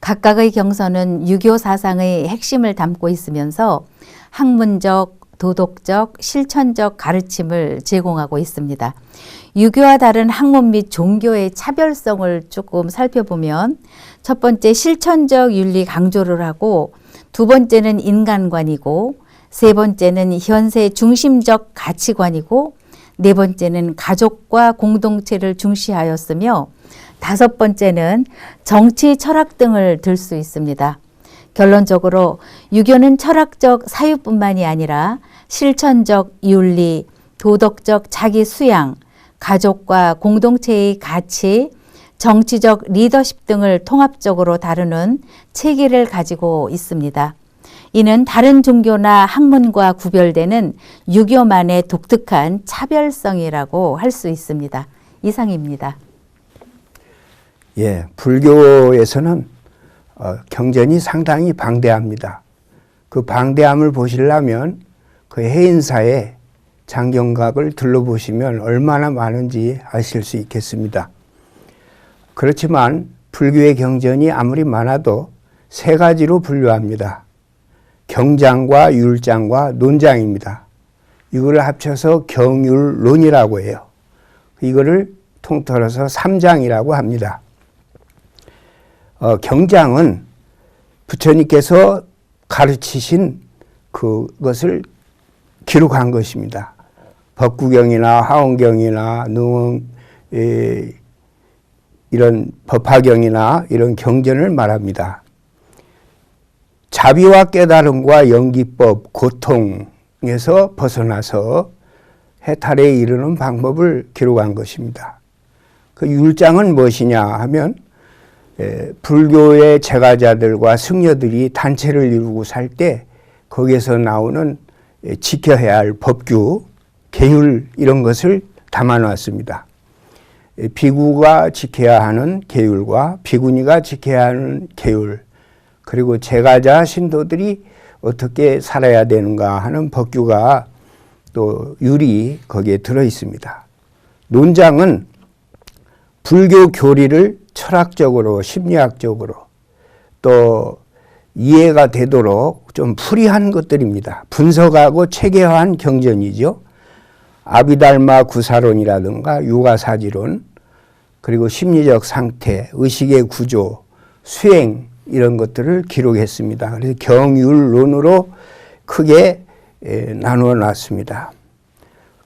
각각의 경서는 유교 사상의 핵심을 담고 있으면서 학문적, 도덕적, 실천적 가르침을 제공하고 있습니다. 유교와 다른 학문 및 종교의 차별성을 조금 살펴보면 첫 번째 실천적 윤리 강조를 하고 두 번째는 인간관이고 세 번째는 현세 중심적 가치관이고 네 번째는 가족과 공동체를 중시하였으며 다섯 번째는 정치 철학 등을 들 수 있습니다. 결론적으로 유교는 철학적 사유뿐만이 아니라 실천적 윤리, 도덕적 자기 수양, 가족과 공동체의 가치, 정치적 리더십 등을 통합적으로 다루는 체계를 가지고 있습니다. 이는 다른 종교나 학문과 구별되는 유교만의 독특한 차별성이라고 할 수 있습니다. 이상입니다. 예, 불교에서는 경전이 상당히 방대합니다. 그 방대함을 보시려면 그 해인사의 장경각을 둘러보시면 얼마나 많은지 아실 수 있겠습니다. 그렇지만 불교의 경전이 아무리 많아도 세 가지로 분류합니다. 경장과 율장과 논장입니다. 이거를 합쳐서 경율론이라고 해요. 이거를 통틀어서 삼장이라고 합니다. 경장은 부처님께서 가르치신 그것을 기록한 것입니다. 법구경이나 하원경이나 이런 법화경이나 이런 경전을 말합니다. 자비와 깨달음과 연기법, 고통에서 벗어나서 해탈에 이르는 방법을 기록한 것입니다. 그 율장은 무엇이냐 하면 불교의 제가자들과 승려들이 단체를 이루고 살 때 거기에서 나오는 지켜야 할 법규, 계율 이런 것을 담아놨습니다. 비구가 지켜야 하는 계율과 비구니가 지켜야 하는 계율, 그리고 제가자 신도들이 어떻게 살아야 되는가 하는 법규가 또 율이 거기에 들어 있습니다. 논장은 불교 교리를 철학적으로 심리학적으로 또 이해가 되도록 좀 풀이한 것들입니다. 분석하고 체계화한 경전이죠. 아비달마 구사론이라든가 유가사지론, 그리고 심리적 상태, 의식의 구조, 수행 이런 것들을 기록했습니다. 그래서 경율론으로 크게 나누어 놨습니다.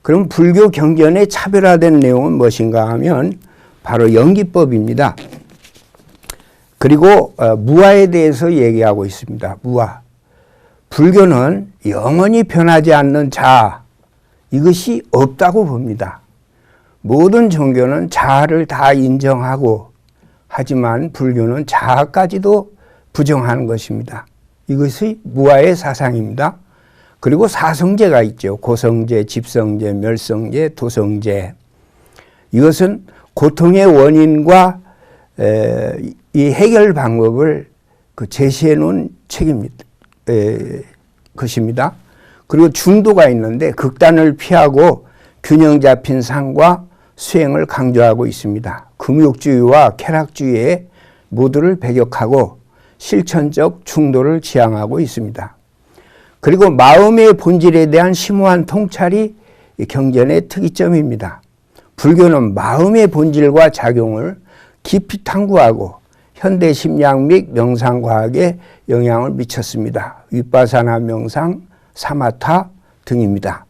그럼 불교 경전의 차별화된 내용은 무엇인가 하면 바로 연기법입니다. 그리고 무아에 대해서 얘기하고 있습니다. 무아. 불교는 영원히 변하지 않는 자아, 이것이 없다고 봅니다. 모든 종교는 자아를 다 인정하고 하지만 불교는 자아까지도 부정하는 것입니다. 이것이 무아의 사상입니다. 그리고 사성제가 있죠. 고성제, 집성제, 멸성제, 도성제. 이것은 고통의 원인과 이 해결 방법을 제시해 놓은 책입니다. 것입니다. 그리고 중도가 있는데 극단을 피하고 균형 잡힌 상과 수행을 강조하고 있습니다. 금욕주의와 쾌락주의의 모두를 배격하고 실천적 중도를 지향하고 있습니다. 그리고 마음의 본질에 대한 심오한 통찰이 경전의 특이점입니다. 불교는 마음의 본질과 작용을 깊이 탐구하고 현대 심리학 및 명상과학에 영향을 미쳤습니다. 윗바사나 명상, 사마타 등입니다.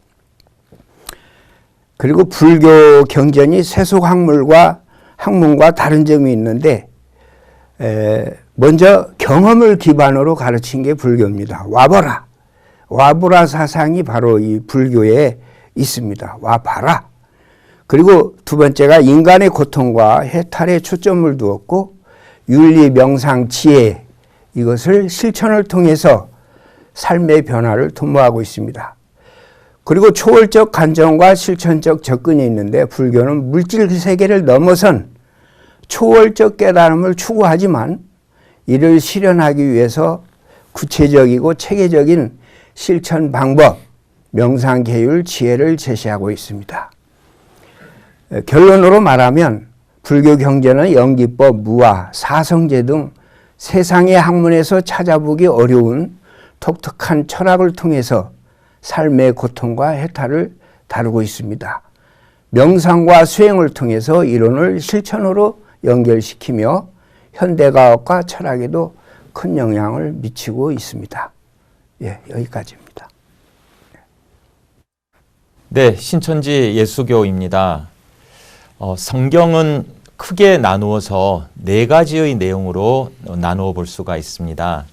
그리고 불교 경전이 세속 학문과 다른 점이 있는데 먼저 경험을 기반으로 가르친 게 불교입니다. 와보라 사상이 바로 이 불교에 있습니다. 와봐라. 그리고 두 번째가 인간의 고통과 해탈에 초점을 두었고 윤리, 명상, 지혜 이것을 실천을 통해서 삶의 변화를 도모하고 있습니다. 그리고 초월적 관점과 실천적 접근이 있는데 불교는 물질 세계를 넘어선 초월적 깨달음을 추구하지만 이를 실현하기 위해서 구체적이고 체계적인 실천 방법, 명상, 계율, 지혜를 제시하고 있습니다. 결론으로 말하면 불교 경전은 연기법, 무아, 사성제 등 세상의 학문에서 찾아보기 어려운 독특한 철학을 통해서 삶의 고통과 해탈을 다루고 있습니다. 명상과 수행을 통해서 이론을 실천으로 연결시키며 현대과학과 철학에도 큰 영향을 미치고 있습니다. 예, 여기까지입니다. 네, 신천지 예수교입니다. 성경은 크게 나누어서 네 가지의 내용으로 나누어 볼 수가 있습니다.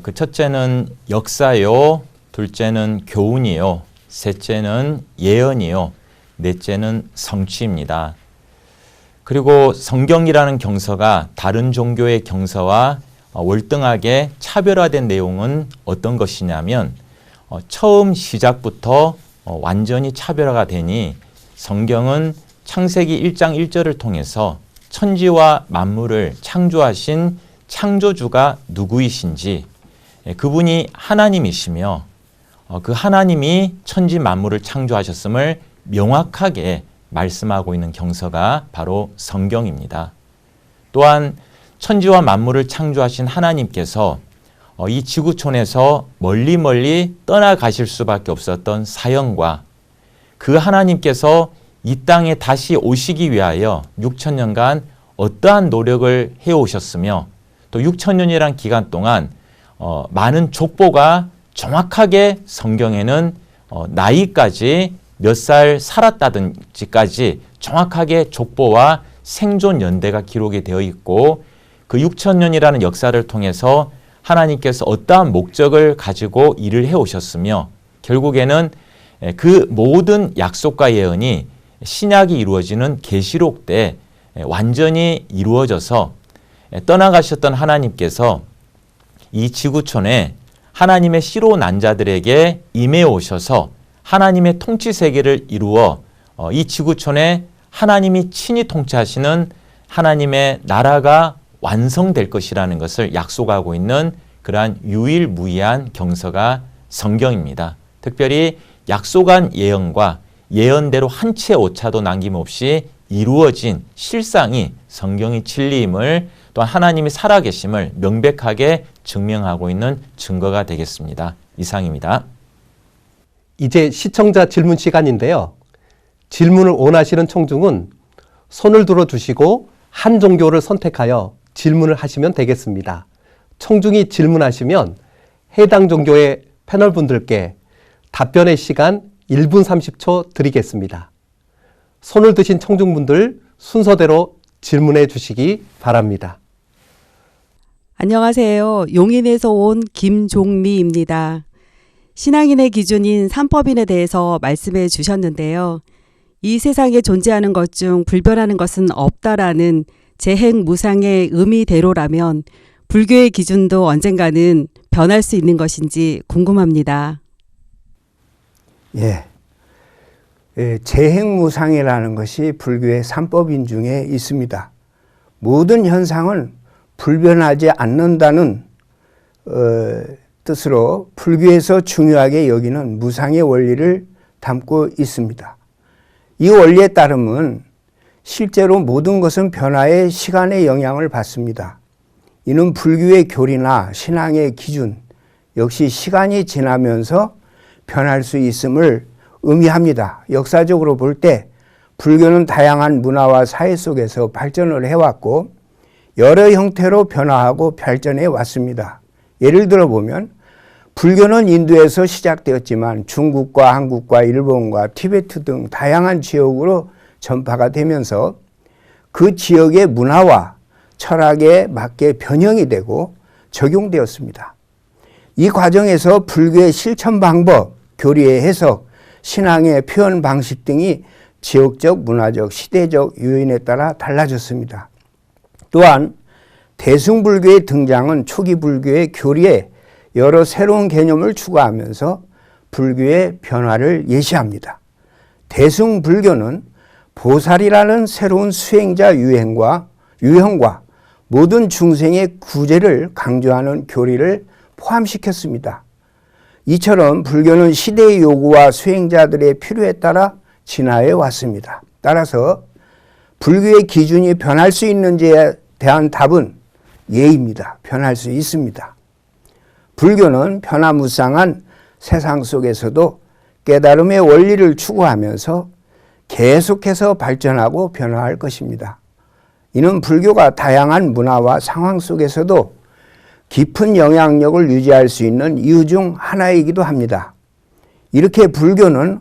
그 첫째는 역사요, 둘째는 교훈이요, 셋째는 예언이요, 넷째는 성취입니다. 그리고 성경이라는 경서가 다른 종교의 경서와 월등하게 차별화된 내용은 어떤 것이냐면 처음 시작부터 완전히 차별화가 되니 성경은 창세기 1장 1절을 통해서 천지와 만물을 창조하신 창조주가 누구이신지 그분이 하나님이시며 그 하나님이 천지 만물을 창조하셨음을 명확하게 말씀하고 있는 경서가 바로 성경입니다. 또한 천지와 만물을 창조하신 하나님께서 이 지구촌에서 멀리 떠나가실 수밖에 없었던 사형과 그 하나님께서 이 땅에 다시 오시기 위하여 6천년간 어떠한 노력을 해오셨으며 또 6천년이란 기간 동안 많은 족보가 정확하게 성경에는 나이까지 몇 살 살았다든지까지 정확하게 족보와 생존 연대가 기록이 되어 있고 그 6천년이라는 역사를 통해서 하나님께서 어떠한 목적을 가지고 일을 해오셨으며 결국에는 그 모든 약속과 예언이 신약이 이루어지는 계시록 때 완전히 이루어져서 떠나가셨던 하나님께서 이 지구촌에 하나님의 씨로 난 자들에게 임해 오셔서 하나님의 통치 세계를 이루어 이 지구촌에 하나님이 친히 통치하시는 하나님의 나라가 완성될 것이라는 것을 약속하고 있는 그러한 유일무이한 경서가 성경입니다. 특별히 약속한 예언과 예언대로 한 치의 오차도 남김없이 이루어진 실상이 성경의 진리임을 또한 하나님이 살아계심을 명백하게 증명하고 있는 증거가 되겠습니다. 이상입니다. 이제 시청자 질문 시간인데요. 질문을 원하시는 청중은 손을 들어주시고 한 종교를 선택하여 질문을 하시면 되겠습니다. 청중이 질문하시면 해당 종교의 패널분들께 답변의 시간 1분 30초 드리겠습니다. 손을 드신 청중분들 순서대로 질문해 주시기 바랍니다. 안녕하세요. 용인에서 온 김종미입니다. 신앙인의 기준인 삼법인에 대해서 말씀해 주셨는데요. 이 세상에 존재하는 것 중 불변하는 것은 없다라는 재행무상의 의미대로라면 불교의 기준도 언젠가는 변할 수 있는 것인지 궁금합니다. 예. 재행무상이라는 것이 불교의 삼법인 중에 있습니다. 모든 현상은 불변하지 않는다는 뜻으로 불교에서 중요하게 여기는 무상의 원리를 담고 있습니다. 이 원리에 따르면 실제로 모든 것은 변화의 시간의 영향을 받습니다. 이는 불교의 교리나 신앙의 기준 역시 시간이 지나면서 변할 수 있음을 의미합니다. 역사적으로 볼 때 불교는 다양한 문화와 사회 속에서 발전을 해왔고 여러 형태로 변화하고 발전해 왔습니다. 예를 들어 보면 불교는 인도에서 시작되었지만 중국과 한국과 일본과 티베트 등 다양한 지역으로 전파가 되면서 그 지역의 문화와 철학에 맞게 변형이 되고 적용되었습니다. 이 과정에서 불교의 실천 방법, 교리의 해석, 신앙의 표현 방식 등이 지역적, 문화적, 시대적 요인에 따라 달라졌습니다. 또한 대승불교의 등장은 초기 불교의 교리에 여러 새로운 개념을 추가하면서 불교의 변화를 예시합니다. 대승불교는 보살이라는 새로운 수행자 유형과 모든 중생의 구제를 강조하는 교리를 포함시켰습니다. 이처럼 불교는 시대의 요구와 수행자들의 필요에 따라 진화해 왔습니다. 따라서 불교의 기준이 변할 수 있는지에 대한 답은 예입니다. 변할 수 있습니다. 불교는 변화무쌍한 세상 속에서도 깨달음의 원리를 추구하면서 계속해서 발전하고 변화할 것입니다. 이는 불교가 다양한 문화와 상황 속에서도 깊은 영향력을 유지할 수 있는 이유 중 하나이기도 합니다. 이렇게 불교는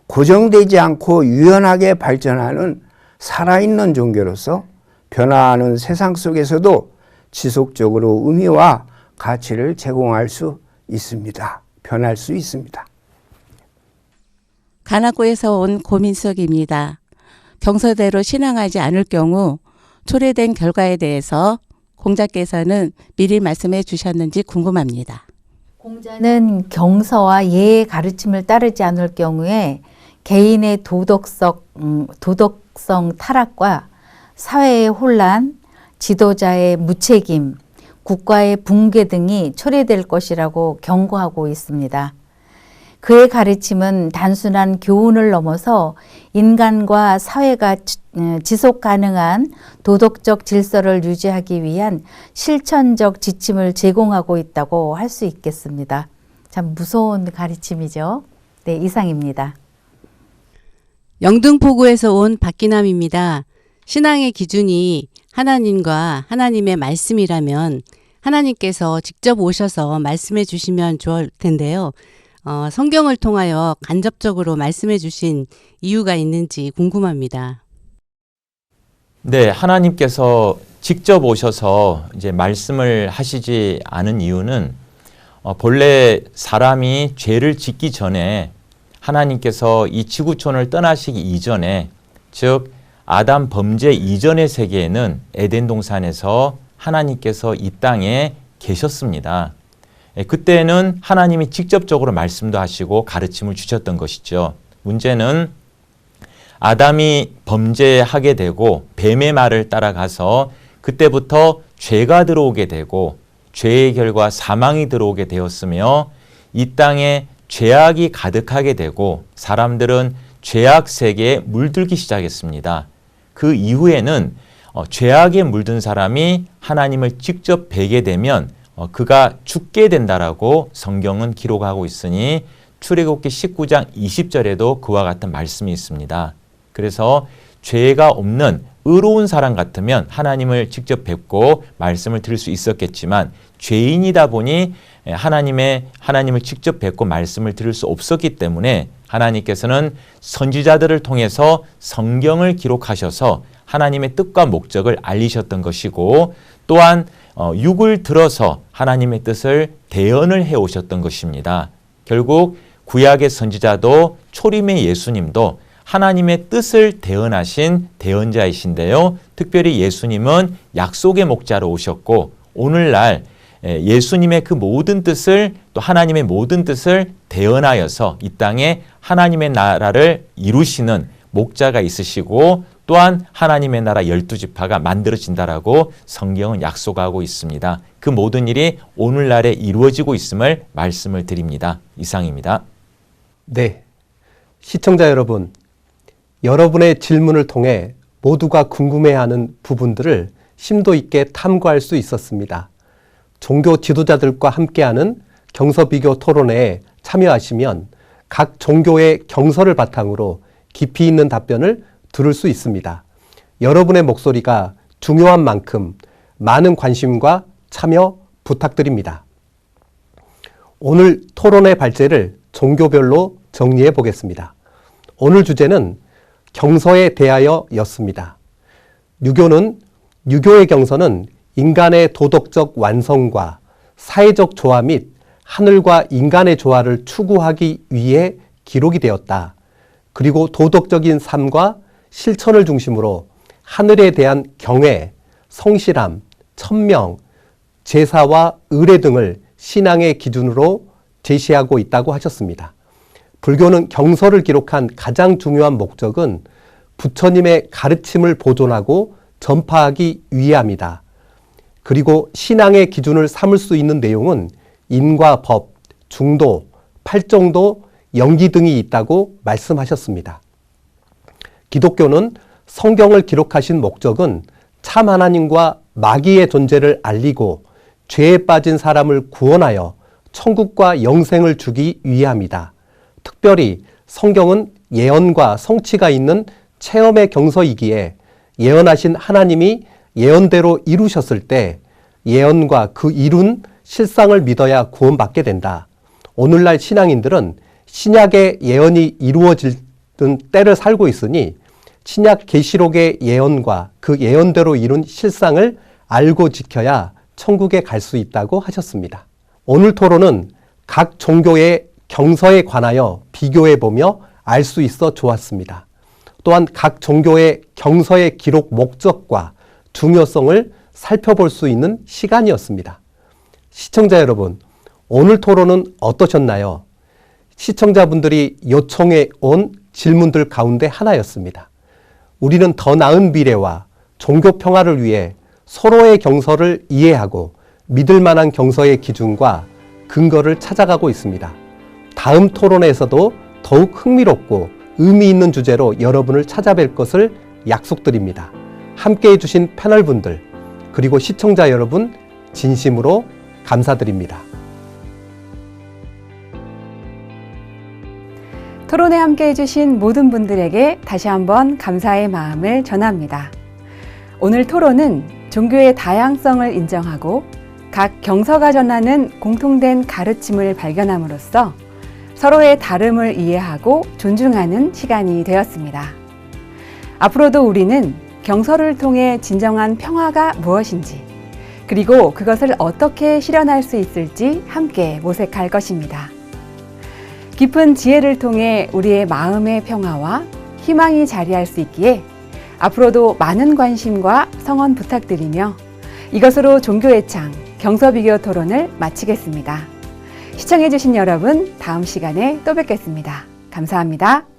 고정되지 않고 유연하게 발전하는 살아있는 종교로서 변화하는 세상 속에서도 지속적으로 의미와 가치를 제공할 수 있습니다. 변할 수 있습니다. 관악구에서 온 고민석입니다. 경서대로 신앙하지 않을 경우 초래된 결과에 대해서 공자께서는 미리 말씀해 주셨는지 궁금합니다. 공자는 경서와 예의 가르침을 따르지 않을 경우에 개인의 도덕성 타락과 사회의 혼란, 지도자의 무책임, 국가의 붕괴 등이 초래될 것이라고 경고하고 있습니다. 그의 가르침은 단순한 교훈을 넘어서 인간과 사회가 지속 가능한 도덕적 질서를 유지하기 위한 실천적 지침을 제공하고 있다고 할 수 있겠습니다. 참 무서운 가르침이죠. 네, 이상입니다. 영등포구에서 온 박기남입니다. 신앙의 기준이 하나님과 하나님의 말씀이라면 하나님께서 직접 오셔서 말씀해 주시면 좋을 텐데요. 성경을 통하여 간접적으로 말씀해 주신 이유가 있는지 궁금합니다. 네, 하나님께서 직접 오셔서 이제 말씀을 하시지 않은 이유는 본래 사람이 죄를 짓기 전에 하나님께서 이 지구촌을 떠나시기 이전에, 즉 아담 범죄 이전의 세계에는 에덴 동산에서 하나님께서 이 땅에 계셨습니다. 그때는 하나님이 직접적으로 말씀도 하시고 가르침을 주셨던 것이죠. 문제는 아담이 범죄하게 되고 뱀의 말을 따라가서 그때부터 죄가 들어오게 되고 죄의 결과 사망이 들어오게 되었으며 이 땅에 죄악이 가득하게 되고 사람들은 죄악 세계에 물들기 시작했습니다. 그 이후에는 죄악에 물든 사람이 하나님을 직접 뵈게 되면 그가 죽게 된다라고 성경은 기록하고 있으니 출애굽기 19장 20절에도 그와 같은 말씀이 있습니다. 그래서 죄가 없는 의로운 사람 같으면 하나님을 직접 뵙고 말씀을 들을 수 있었겠지만 죄인이다 보니 하나님을 직접 뵙고 말씀을 들을 수 없었기 때문에 하나님께서는 선지자들을 통해서 성경을 기록하셔서 하나님의 뜻과 목적을 알리셨던 것이고 또한 육을 들어서 하나님의 뜻을 대언을 해오셨던 것입니다. 결국 구약의 선지자도 초림의 예수님도 하나님의 뜻을 대언하신 대언자이신데요. 특별히 예수님은 약속의 목자로 오셨고 오늘날 예수님의 그 모든 뜻을 또 하나님의 모든 뜻을 대언하여서 이 땅에 하나님의 나라를 이루시는 목자가 있으시고 또한 하나님의 나라 12지파가 만들어진다라고 성경은 약속하고 있습니다. 그 모든 일이 오늘날에 이루어지고 있음을 말씀을 드립니다. 이상입니다. 네. 시청자 여러분, 여러분의 질문을 통해 모두가 궁금해하는 부분들을 심도 있게 탐구할 수 있었습니다. 종교 지도자들과 함께하는 경서비교 토론회에 참여하시면 각 종교의 경서를 바탕으로 깊이 있는 답변을 들을 수 있습니다. 여러분의 목소리가 중요한 만큼 많은 관심과 참여 부탁드립니다. 오늘 토론의 발제를 종교별로 정리해 보겠습니다. 오늘 주제는 경서에 대하여였습니다. 유교의 경서는 인간의 도덕적 완성과 사회적 조화 및 하늘과 인간의 조화를 추구하기 위해 기록이 되었다. 그리고 도덕적인 삶과 실천을 중심으로 하늘에 대한 경외, 성실함, 천명, 제사와 의례 등을 신앙의 기준으로 제시하고 있다고 하셨습니다. 불교는 경서를 기록한 가장 중요한 목적은 부처님의 가르침을 보존하고 전파하기 위함이다. 그리고 신앙의 기준을 삼을 수 있는 내용은 인과 법, 중도, 팔정도, 영기 등이 있다고 말씀하셨습니다. 기독교는 성경을 기록하신 목적은 참 하나님과 마귀의 존재를 알리고 죄에 빠진 사람을 구원하여 천국과 영생을 주기 위함이다. 특별히 성경은 예언과 성취가 있는 체험의 경서이기에 예언하신 하나님이 예언대로 이루셨을 때 예언과 그 이룬 실상을 믿어야 구원받게 된다. 오늘날 신앙인들은 신약의 예언이 이루어지는 때를 살고 있으니 신약 계시록의 예언과 그 예언대로 이룬 실상을 알고 지켜야 천국에 갈 수 있다고 하셨습니다. 오늘 토론은 각 종교의 경서에 관하여 비교해보며 알 수 있어 좋았습니다. 또한 각 종교의 경서의 기록 목적과 중요성을 살펴볼 수 있는 시간이었습니다. 시청자 여러분, 오늘 토론은 어떠셨나요? 시청자분들이 요청해 온 질문들 가운데 하나였습니다. 우리는 더 나은 미래와 종교 평화를 위해 서로의 경서를 이해하고 믿을 만한 경서의 기준과 근거를 찾아가고 있습니다. 다음 토론에서도 더욱 흥미롭고 의미 있는 주제로 여러분을 찾아뵐 것을 약속드립니다. 함께해 주신 패널분들 그리고 시청자 여러분 진심으로 감사드립니다. 토론에 함께해 주신 모든 분들에게 다시 한번 감사의 마음을 전합니다. 오늘 토론은 종교의 다양성을 인정하고 각 경서가 전하는 공통된 가르침을 발견함으로써 서로의 다름을 이해하고 존중하는 시간이 되었습니다. 앞으로도 우리는 경서를 통해 진정한 평화가 무엇인지, 그리고 그것을 어떻게 실현할 수 있을지 함께 모색할 것입니다. 깊은 지혜를 통해 우리의 마음의 평화와 희망이 자리할 수 있기에 앞으로도 많은 관심과 성원 부탁드리며 이것으로 종교의 창 경서비교 토론을 마치겠습니다. 시청해주신 여러분, 다음 시간에 또 뵙겠습니다. 감사합니다.